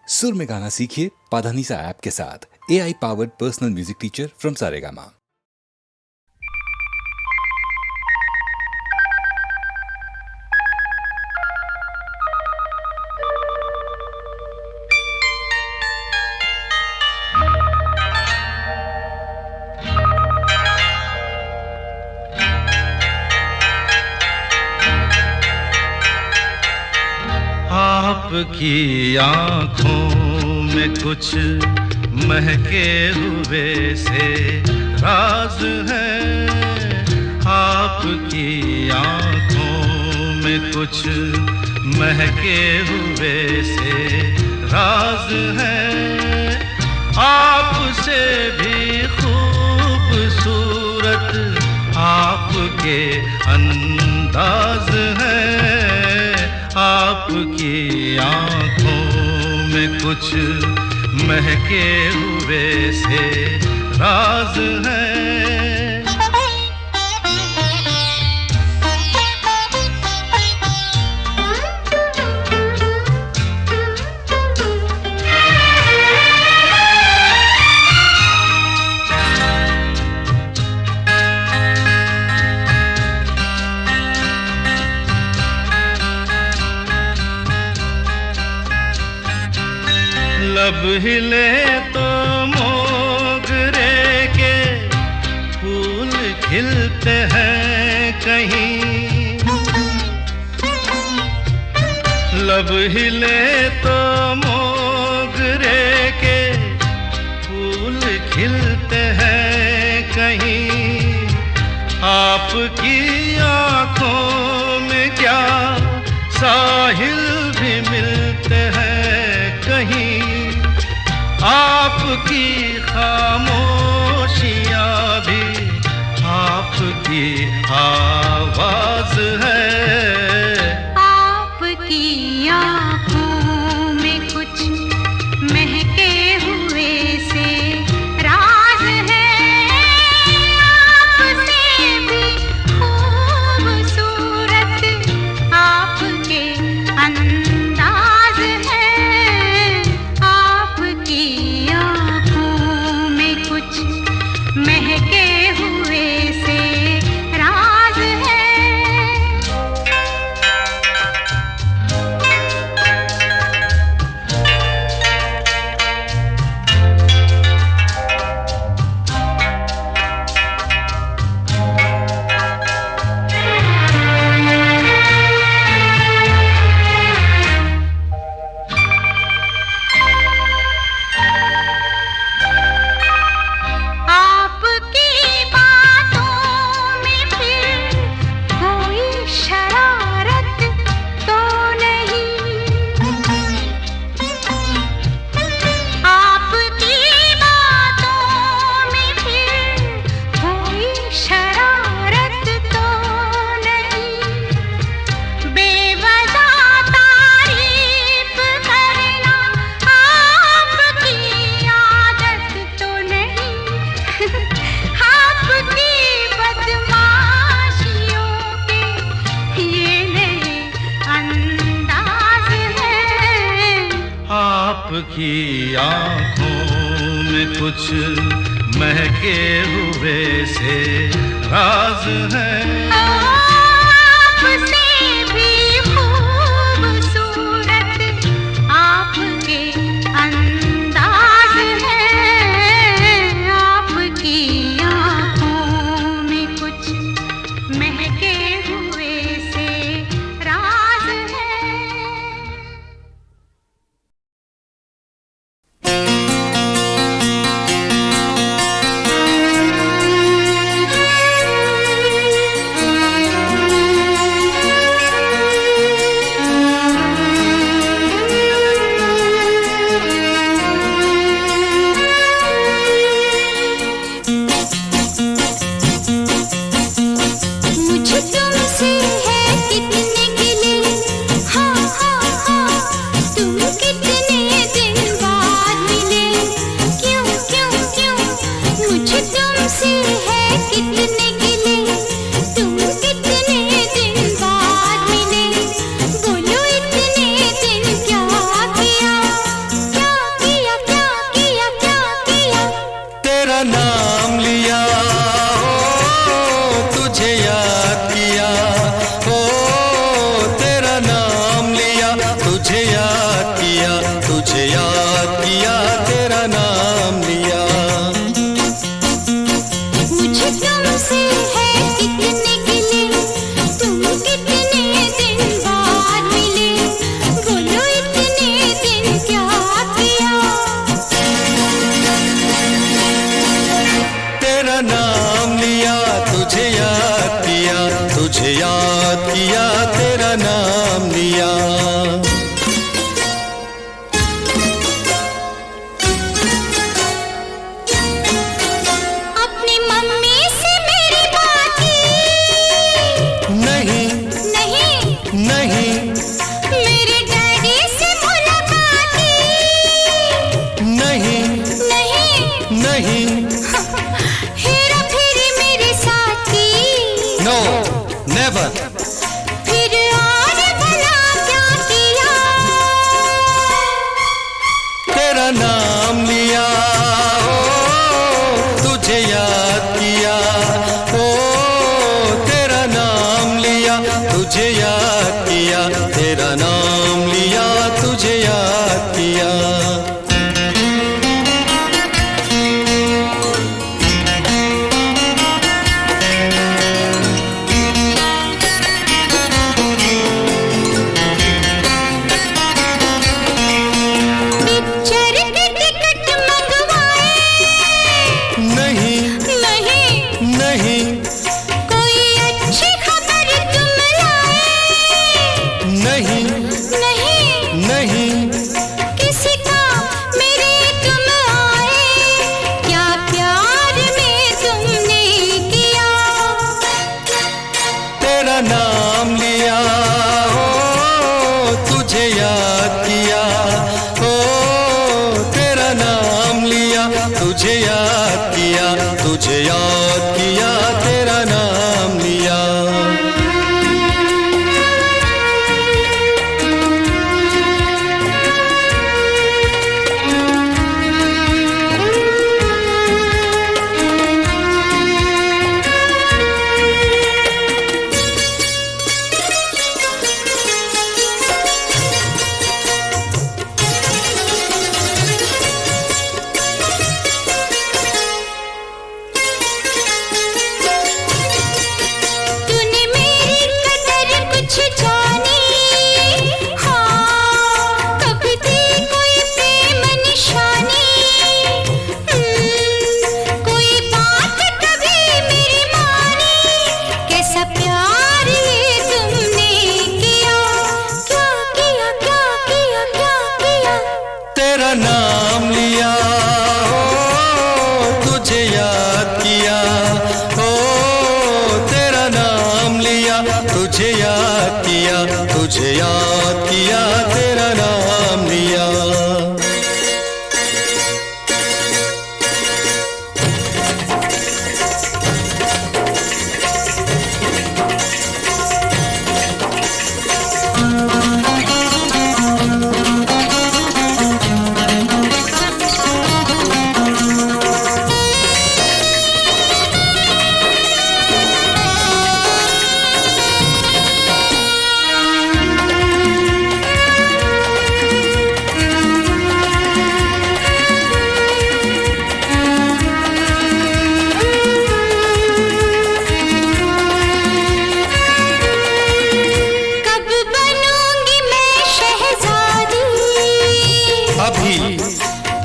सुर में गाना सीखिए पाधानीसा ऐप के साथ। AI powered personal music teacher from Saregama. आपकी आँखों में कुछ महके हुए से राज है। आपकी आँखों में कुछ महके हुए से राज है। आपसे भी खूबसूरत आपके अंदाज है। आपकी आँखों में कुछ महके हुए से राज है। लब हिले तो मोगरे के फूल खिलते हैं कहीं। लब हिले तो मोगरे के फूल खिलते हैं कहीं। आपकी आँखों में क्या साहिल भी मिलते हैं कहीं। आपकी खामोशियाँ भी आपकी आवाज़ है। आपकी आँखों में कुछ महके हुए से राज है। आपसे भी खूबसूरत आपके अंदाज है। आपकी आँखों में कुछ महके हुए से राज है। आपकी बातों में फिर कोई शरारत तो नहीं। आपकी बातों में फिर कोई शरारत तो नहीं। बेवजह तारीफ करना आपकी आदत तो नहीं। आपकी बदमाशियों के ये नए अंदाज है। आपकी आँखों में कुछ महके हुए से राज है। आपसे भी खूबसूरत आपके अंदाज है। आपकी आँखों में कुछ महके हुए से राज है। तेरा नाम लिया, ओ तुझे याद किया, ओ तेरा नाम लिया, तुझे याद किया, तेरा नाम लिया, तुझे याद किया। नाम लिया, ओ तुझे याद किया, ओ तेरा नाम लिया, तुझे याद किया, तुझे याद किया, तेरा नाम लिया। तेरा नाम लिया, ओ तुझे याद किया, ओ तेरा नाम लिया, तुझे याद किया, तुझे याद किया, तेरा नाम लिया।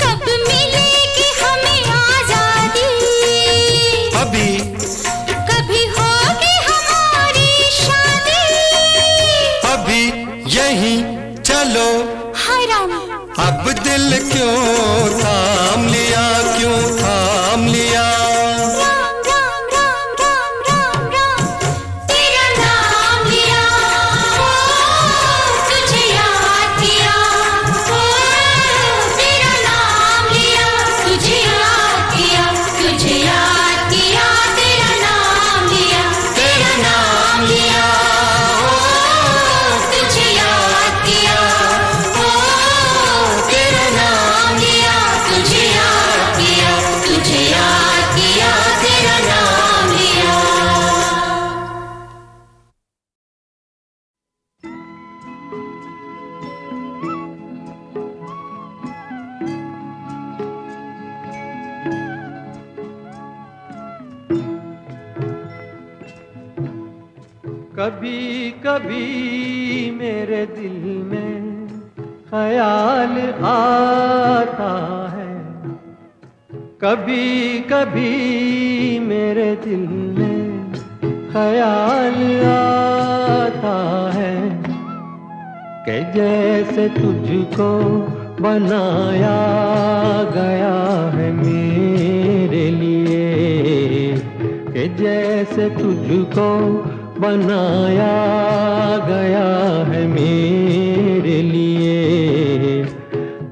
कब मिलेगी हमें आजादी, अभी कभी होगी हमारी शादी, अभी यहीं चलो हराम, अब दिल क्यों थाम लिया, क्यों थाम लिया। राम राम राम राम राम राम, तेरा नाम लिया, ओ तुझे याद किया, ओ तेरा नाम लिया, तुझे याद किया, तुझे याद किया, तेरा नाम लिया, तेरा नाम लिया, ओ तुझे याद किया, ओ तेरा नाम लिया, तुझे याद किया, तुझे याद किया, तेरा नाम लिया। कभी कभी मेरे दिल में ख्याल आता है, कभी कभी मेरे दिल में ख्याल आता है कि जैसे तुझको बनाया गया है मेरे लिए, कि जैसे तुझको बनाया गया है मेरे लिए।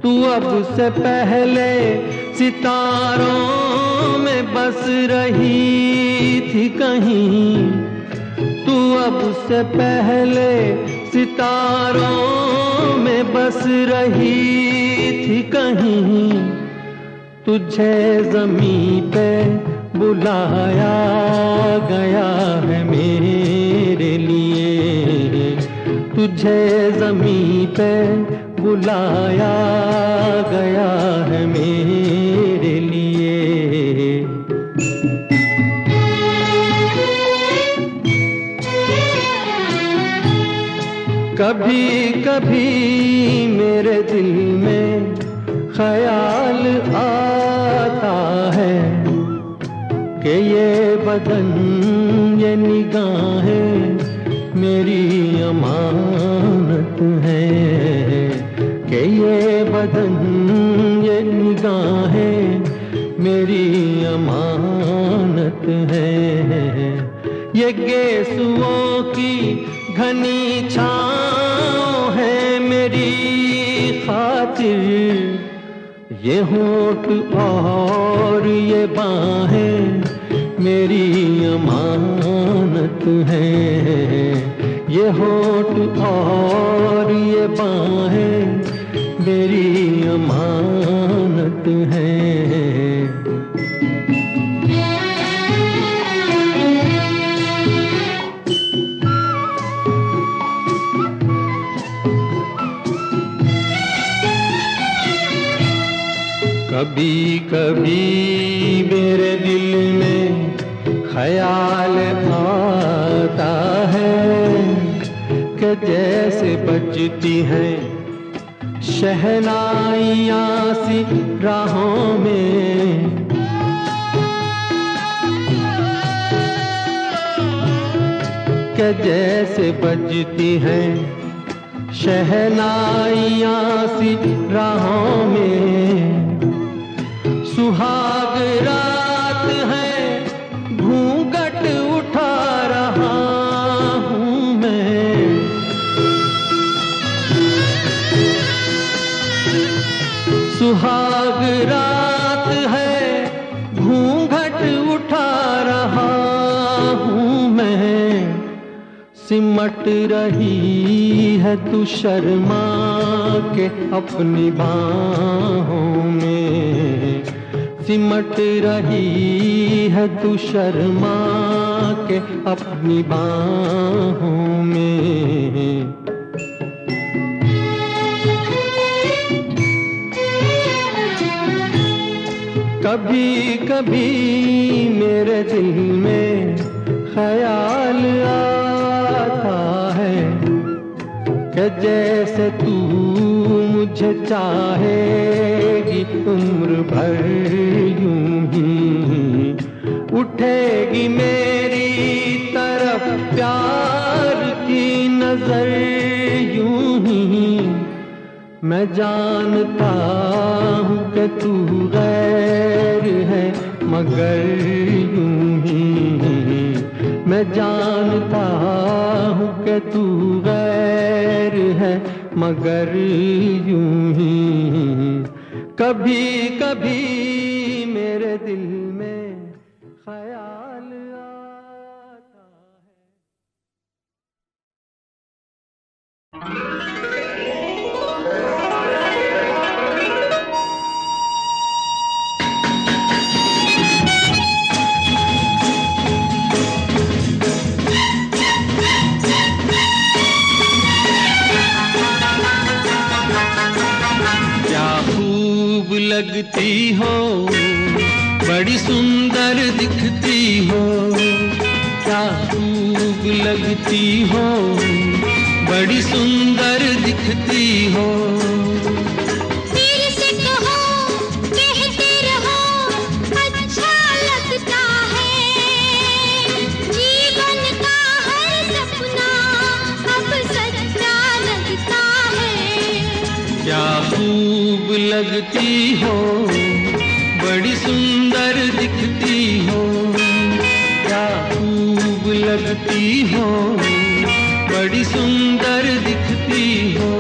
तू अब से पहले सितारों में बस रही थी कहीं, तू अब से पहले सितारों में बस रही थी कहीं तुझे ज़मीं पे बुलाया गया है मेरे लिए, तुझे ज़मीं पे बुलाया गया है मेरे लिए। कभी कभी मेरे दिल में ख्याल आता है कि ये बदन ये निगाहें मेरी अमानत है, कि ये बदन ये निगाहें मेरी अमानत है। ये गेसुओं की घनी छाँव है मेरी खातिर, ये होठ और ये बाहें मेरी अमानत है, ये होठ और ये बाहें मेरी अमानत है। कभी कभी मेरे दिल में ख्याल आता है कि जैसे बजती हैं शहनाइयाँ सी राहों में, कि जैसे बजती हैं शहनाइयाँ सी राहों में। सुहाग रात है घूंघट उठा रहा हूँ मैं, सुहाग रात है घूंघट उठा रहा हूँ मैं। सिमट रही है तू शर्मा के अपनी बाहों में, सिमट रही है तू शर्मा के अपनी बाहों में। कभी कभी मेरे दिल में ख्याल आता है कि जैसे तू मुझे चाहेगी उम्र भर यूं ही, उठेगी मेरी तरफ प्यार की नजर यूं ही। मैं जानता हूँ कि तू गैर है मगर यूं ही, मैं जानता हूँ कि तू गैर है मगर यूं ही। कभी कभी मेरे दिल में ख्याल आता है। लगती हो, बड़ी सुंदर दिखती हो, क्या खूब लगती हो, बड़ी सुंदर दिखती हो। फिर से कहो, कहते रहो, अच्छा लगता है। जीवन का हर सपना अब सच्चा लगता है। क्या खूब लगती हो, बड़ी सुंदर दिखती हो, क्या खूब लगती हो, बड़ी सुंदर दिखती हो।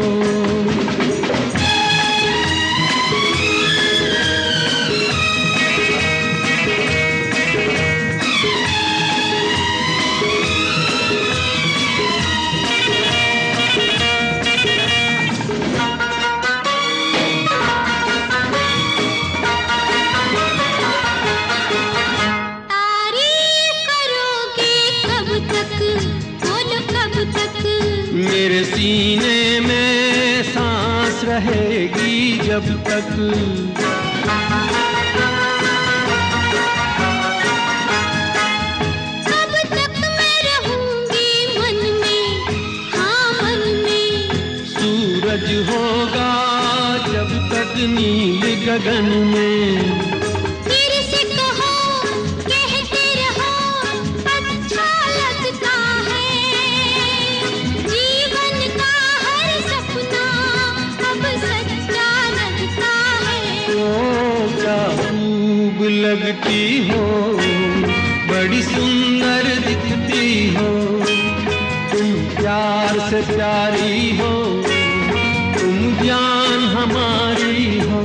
तक। कब तक मैं रहूंगी मन में, हाँ मन में। सूरज होगा जब तक नील गगन में। फिर से कहो, कहते रहो, अच्छा लगता है। जीवन का हर सपना अब सच्चा लगता है। ओ क्या खूब लगती हो, बड़ी सुंदर दिखती हो। तुम प्यार से प्यारी हो, तुम जान हमारी हो।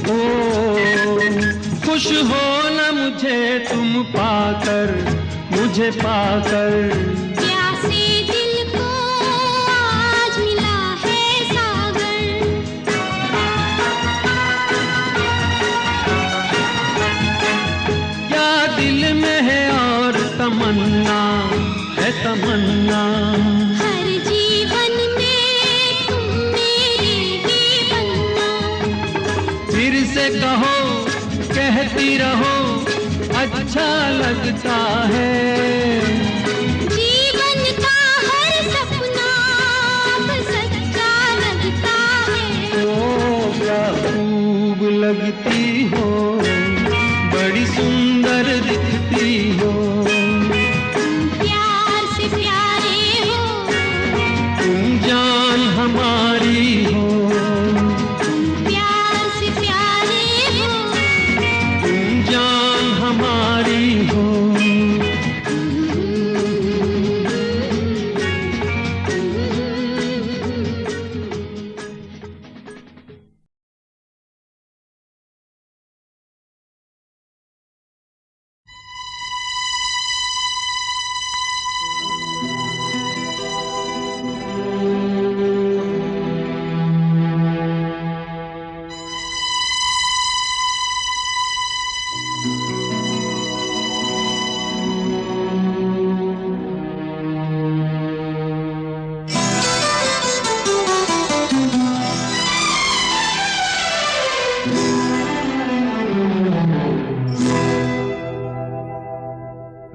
ओ खुश हो न मुझे तुम पाकर, मुझे पाकर। प्यासे दिल को आज मिला है सागर। क्या दिल में है और तमन्ना है तमन्ना। हर जीवन में तुम मेरे ही बनना। फिर से कहो, कहती रहो, अच्छा लगता है। जीवन का हर सपना अब सच्चा लगता है। ओ क्या खूब लगती हो, बड़ी सुंदर दिखती हो। प्यार से प्यारे हो, तुम जान हमारी हो। प्यार से प्यारे हो। तुम जान हमारी हो।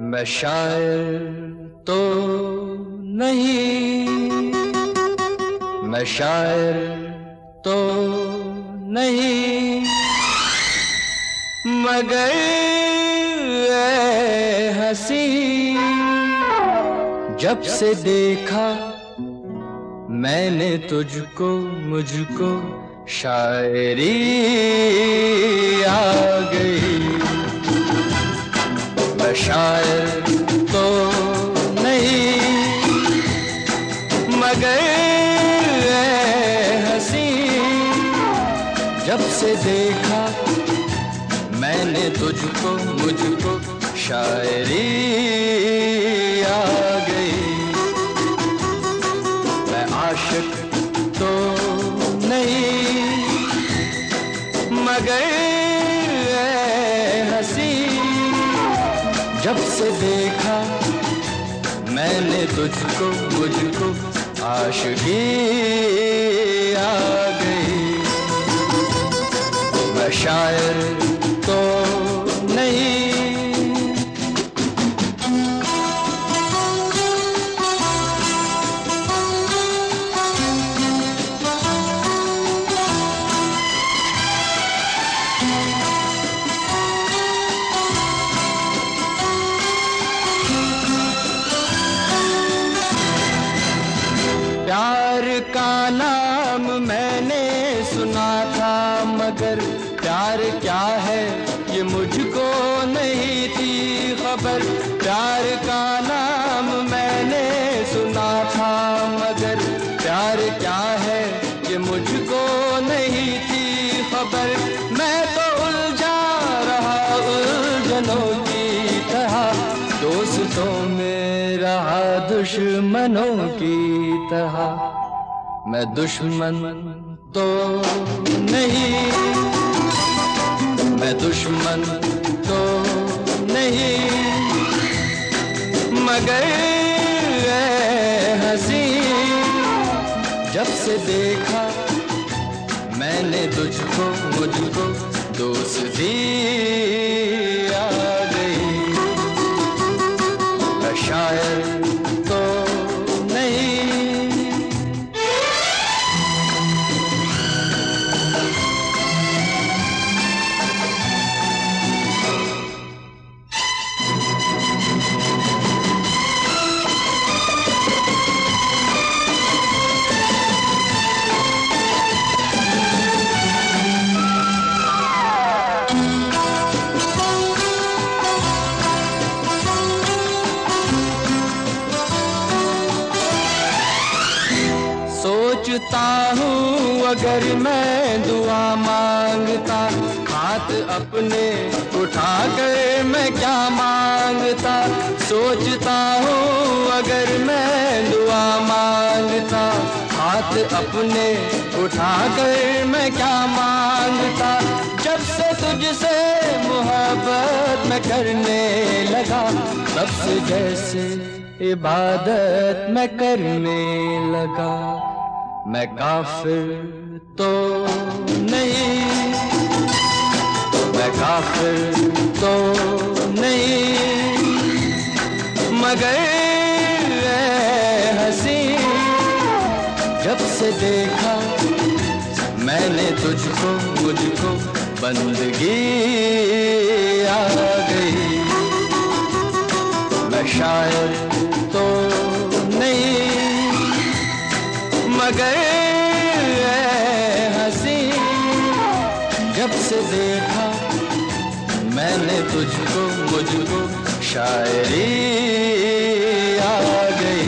मैं शायर तो नहीं, मैं शायर तो नहीं, मगर ऐ हंसी जब से देखा मैंने तुझको, मुझको शायरी आ गई। मैं शायर तो नहीं, मगर ऐ हंसी जब से देखा मैंने तुझको, मुझको शायरी आ गई। मैं आशिक तो नहीं, मगर ऐ हंसी जब से देखा मैंने तुझको, मुझको आशिकी आ गई। मैं शायर तो नहीं। प्यार का नाम मैंने सुना था, मगर प्यार क्या है दुश्मनों की तरह। मैं दुश्मन तो नहीं, मैं दुश्मन तो नहीं, मगर ऐ हंसी जब से देखा मैंने तुझको, मुझको दोस्ती आ गई। मैं शायर तो नहीं, सोचता हूँ अगर मैं दुआ मांगता, हाथ अपने उठा कर मैं क्या मांगता। सोचता हूँ अगर मैं दुआ मांगता, हाथ अपने उठा कर मैं क्या मांगता। जब से तुझसे मोहब्बत मैं करने लगा, तब से जैसे इबादत मैं करने लगा। मैं काफिर तो नहीं, मैं काफिर तो नहीं, मगर ऐ हंसी जब से देखा मैंने तुझको, मुझको बंदगी आ गई। मैं शायर तो नहीं, मगर ऐ हंसी जब से देखा मैंने तुझको, मुझको शायरी आ गई।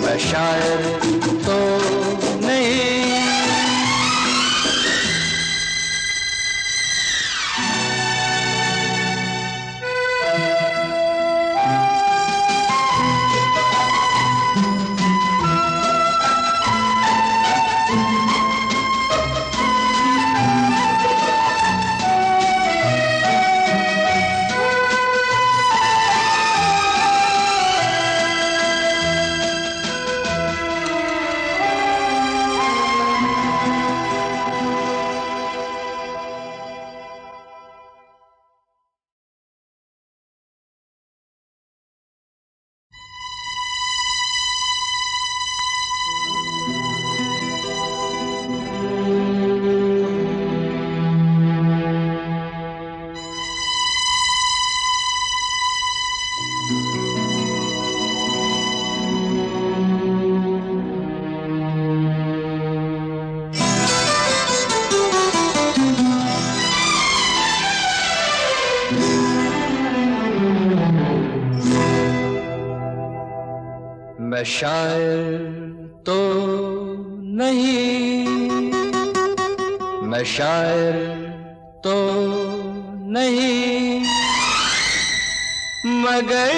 मैं शायर तो नहीं, मैं शायर तो नहीं, मैं शायर तो नहीं, मगर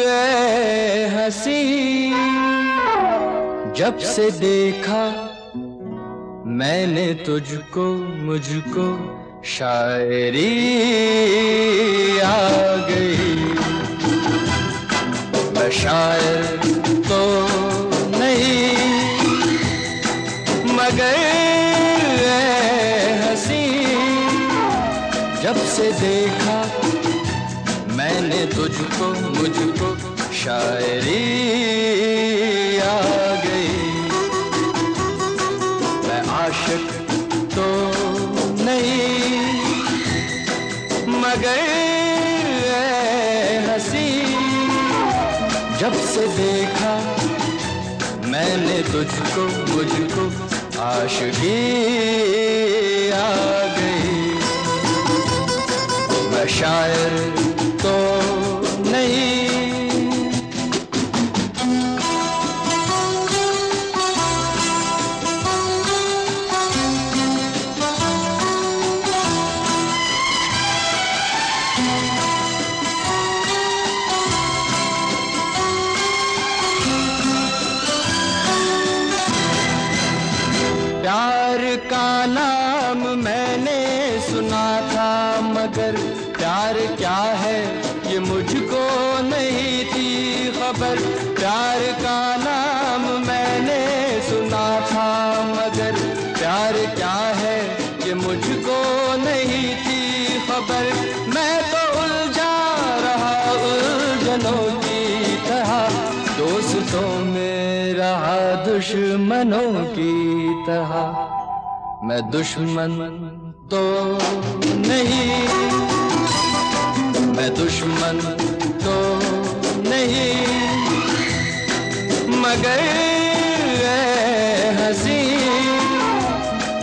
ऐ हंसी जब से देखा मैंने तुझको, मुझको शायरी आ गई। मैं शायर तो नहीं, मगर ऐ हंसी जब से देखा मैंने तुझको, मुझको शायरी आ गई। मैं आशिक तो नहीं, मगर ऐ हंसी जब से देखा मैंने तुझको, मुझको आशिकी आ गई। मैं शायर तो नहीं, खबर। प्यार का नाम मैंने सुना था, मगर प्यार क्या है कि मुझको नहीं थी खबर। मैं तो उलझा रहा उलझनों की तरह, दोस्तों में रहा दुश्मनों की तरह। मैं दुश्मन तो नहीं, मैं दुश्मन तो नहीं, मगर ऐ हंसी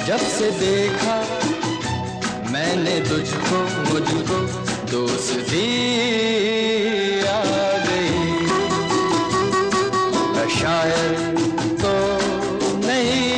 जब से देखा मैंने तुझको, मुझको दोस्ती आ गई। मैं शायर तो नहीं,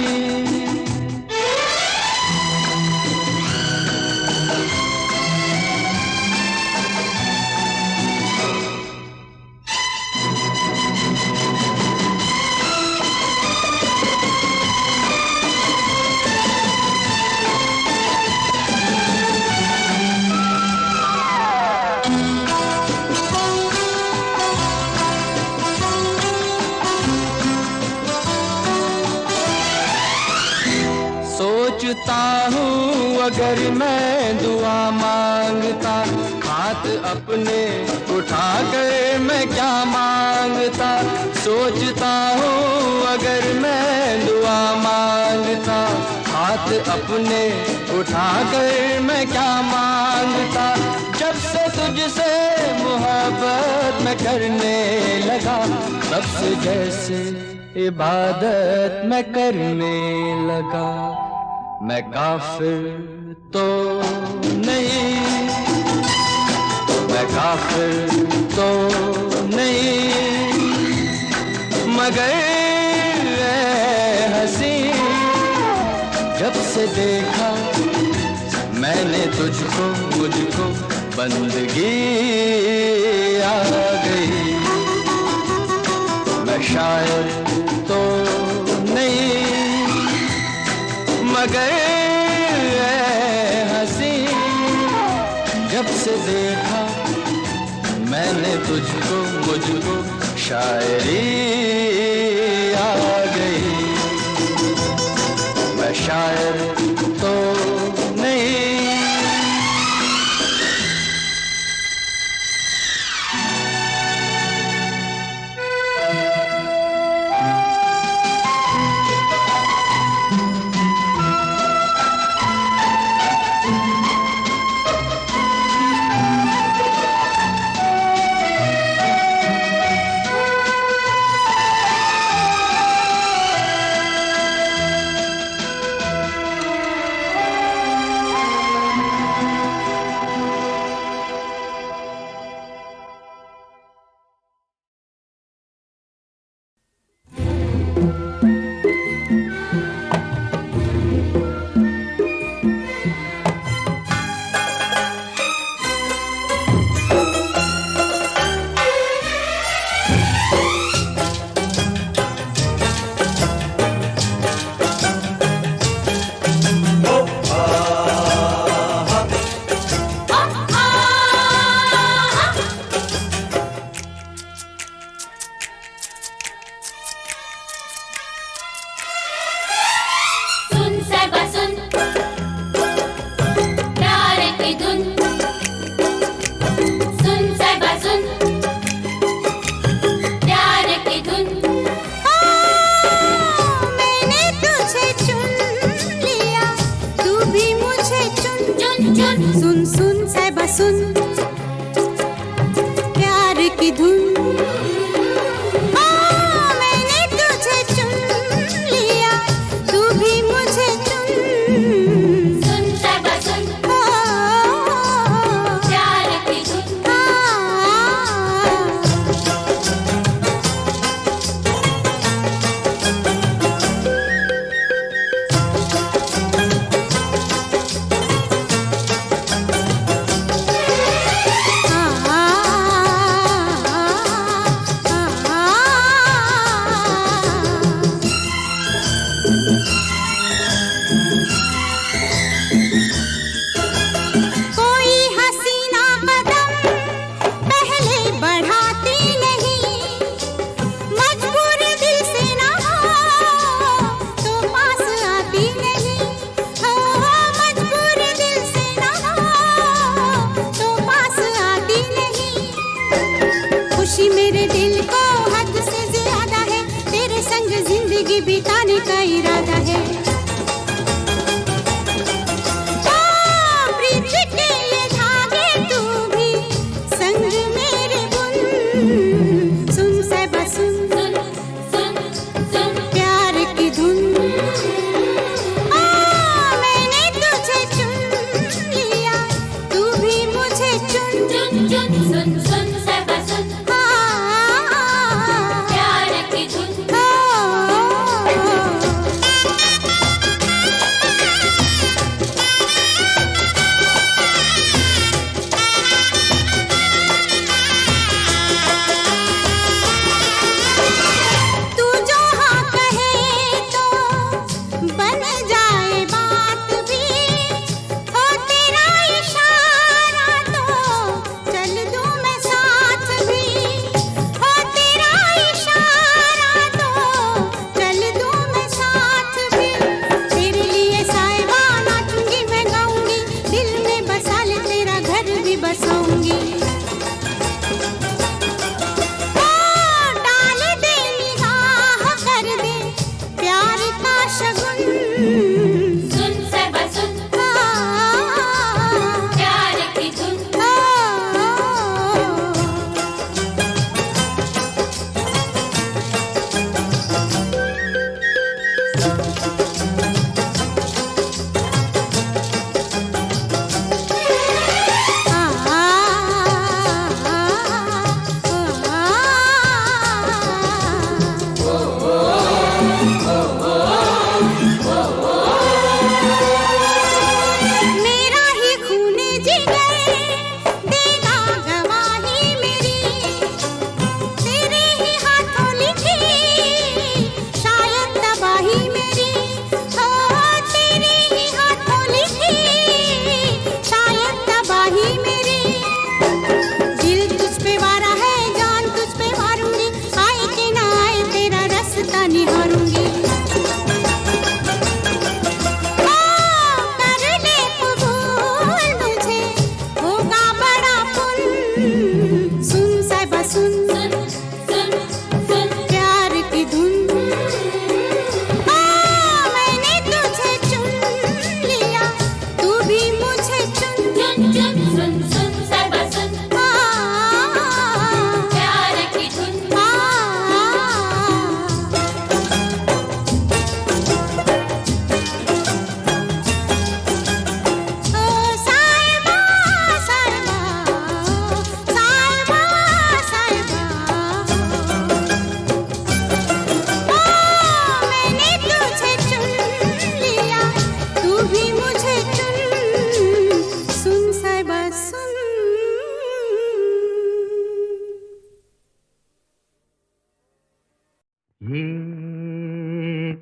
सोचता हूँ अगर मैं दुआ मांगता, हाथ अपने उठा कर मैं क्या मांगता। सोचता हूँ अगर मैं दुआ मांगता, हाथ अपने उठा कर मैं क्या मांगता। जब से तुझसे मोहब्बत मैं करने लगा, तब से जैसे इबादत मैं करने लगा। मैं काफिर तो नहीं, मैं काफिर तो नहीं, मगर ऐ हंसी जब से देखा मैंने तुझको, मुझको बंदगी आ गई। मैं शायर तो नहीं, मगर ऐ हंसी जब से देखा मैंने तुझको, मुझको शायरी आ गई। मैं शायर तो नहीं। जिंदगी बिताने का इरादा है। प्रीत के ये धागे तू भी संग मेरे बुन। सुन साहिबा सुन, प्यार की धुन। मैंने तुझे चुन लिया, तू भी मुझे चुन। सुन साहिबा सुन, प्यार की धुन। तू जो हाँ कहे तो बन जाए बात भी, हो तेरा इशारा तो चल दूं मैं साथ भी। हो तेरा इशारा तो चल दूं मैं साथ भी। तेरे लिए साहिबा नाचूंगी मैं गाऊंगी, दिल में बसा ले तेरा घर भी बसाऊंगी। डाल दे निगाह कर दे प्यार का शगुन। सुन साहिबा सुन, प्यार की धुन। मेरा ही खून जिगर देगा गवाही मेरी, तेरे ही हाथों लिखी शायद तबाही मेरी। हो तेरे ही हाथों लिखी शायद तबाही मेरी। दिल तुझ पे वारा है, जान तुझ पे मारूंगी, आए कि ना आए तेरा रास्ता निहारूंगी। कर ले कबूल मुझे, होगा बड़ा पुन। सुन साहिबा सुन, प्यार की धुन। मैंने तुझे चुन लिया, तू भी मुझे चुन। सुन साहिबा सुन, प्यार की धुन। ओ साहिबा साहिबा, साहिबा साहिबा। मैंने तुझे चुन लिया, तू भी मुझे चुन। सुन साहिबा सुन। ये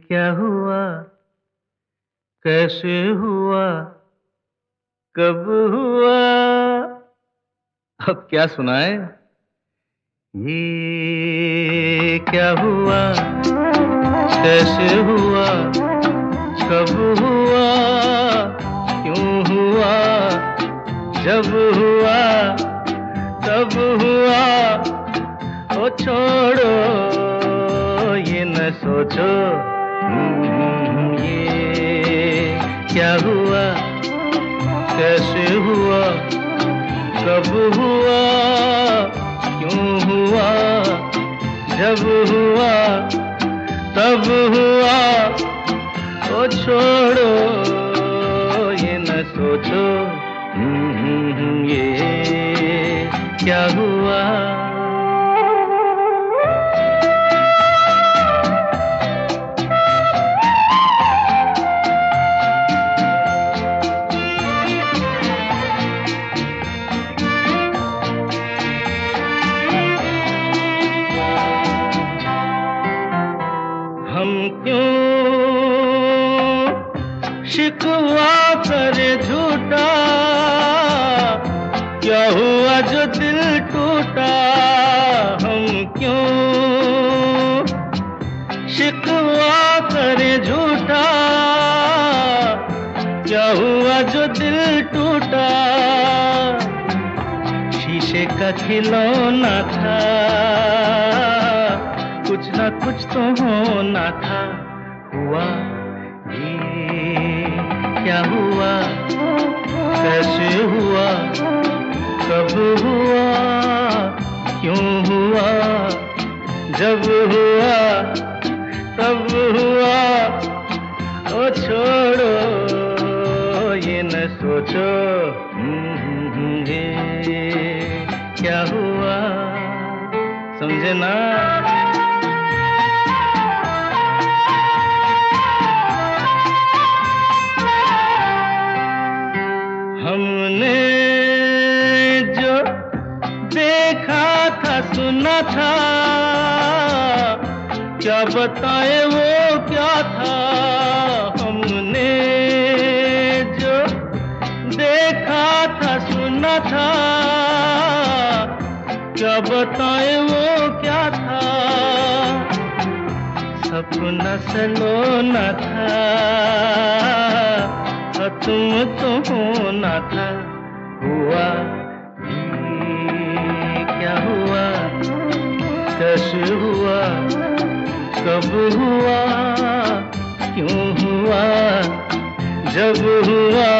क्या हुआ, कैसे हुआ, कब हुआ, अब क्या सुनाए। ये क्या हुआ, कैसे हुआ, कब हुआ, क्यों हुआ, जब हुआ तब हुआ। ओ छोड़ो ये न सोचो, ये क्या हुआ, कैसे हुआ, कब हुआ, क्यों हुआ, जब हुआ तब हुआ। ओ छोड़ो ये न सोचो, ये क्या हुआ। हम क्यों शिकवा करे झूठा, क्या हुआ जो दिल टूटा। हम क्यों शिकवा करे झूठा, क्या हुआ जो दिल टूटा। शीशे का खिलौना था, कुछ ना कुछ तो होना होना था हुआ, ये क्या हुआ, कैसे हुआ, कब हुआ, क्यों हुआ, जब हुआ तब हुआ। ओ छोड़ो ये न सोचो ये क्या हुआ, समझे ना। हमने जो देखा था सुना था, क्या बताए वो क्या था। हमने जो देखा था सुना था, क्या बताए वो क्या था। सपना सलोना था, तुम तो होना था हुआ, ये क्या हुआ, कैसे हुआ, कब हुआ, क्यों हुआ, जब हुआ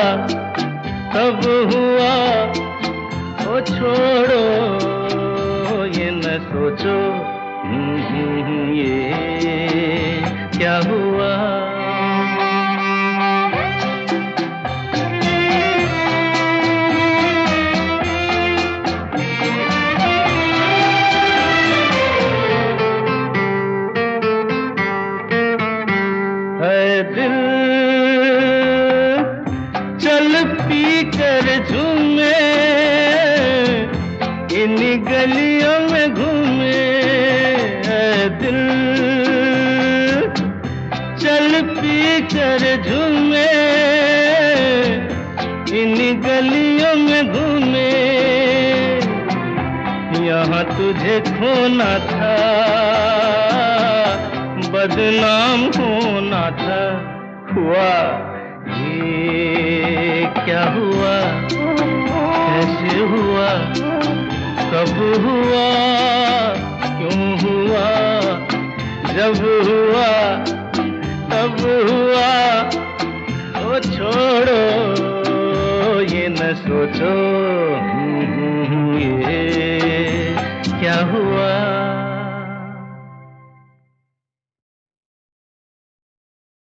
तब हुआ। ओ छोड़ो ये न सोचो ये क्या हुआ। दिल चल पी कर झूमे, इन गलियों में घूमे। दिल चल पी कर झूमे, इन गलियों में घूमे। यहाँ तुझे खोना था, बदनाम होना था हुआ, ये क्या हुआ, कैसे हुआ, कब हुआ, क्यों हुआ, जब हुआ तब हुआ। ओ छोड़ो ये न सोचो ये क्या हुआ।